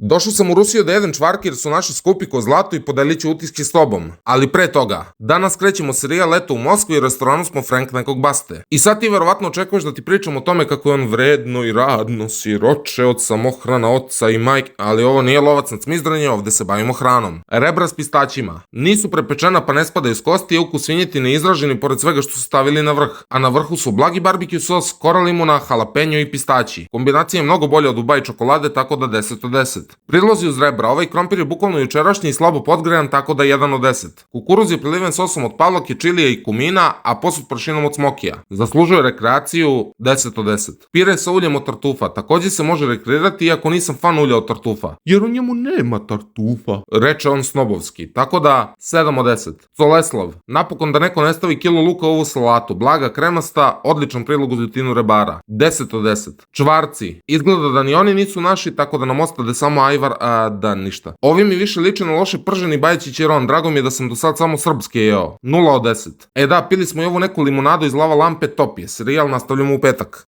Došao sam u Rusiju da jedem čvarke jer su naši skupi ko zlato i podelit ću utiske s tobom. Ali pre toga, danas krećemo serijal Leto u Moskvi i u restoranu smo Frank nekog baste. I sad ti verovatno očekuješ da ti pričam o tome kako je on vredno i radno siroče od samohrana oca i majke, ali ovo nije lovac na cmizdranje, ovde se bavimo hranom. Rebra s pistaćima. Nisu prepečena pa ne spadaju s kosti, a ukus svinjetine izraženi pored svega što su stavili na vrh. A na vrhu su blagi barbecue sos, kora limuna, jalapeno i pistaći. Kombinacija je mnogo bolja od Dubai čokolade, tako da 10 od 10. Prilozi uz rebra, ovaj krompir je bukvalno jučerašnji i slabo podgrejan, tako da 1 od 10. Kukuruz je priliven sosom od pavlake, čilija i kumina, a posut pršinom od smokija. Zaslužuje rekreaciju 10 od 10. Pire sa uljem od tartufa, takođe se može rekreirati iako nisam fan ulja od tartufa. Jer u njemu nema tartufa, reče on snobovski, tako da 7 od 10. Coleslav, napokon da neko ne stavi kilo luka u ovu salatu, blaga kremasta, odličan prilog uz jutinu rebara. 10 od 10. Čvarci, izgleda da ni oni nisu naši, tako da nam ostade samo ajvar, a da ništa. Ovi mi više liče na loše prženi bajeći čiron, drago mi je da sam do sad samo srpske jeo. 0 od 10. E da, pili smo i ovu neku limunadu iz lava lampe, top je, serijal nastavljamo u petak.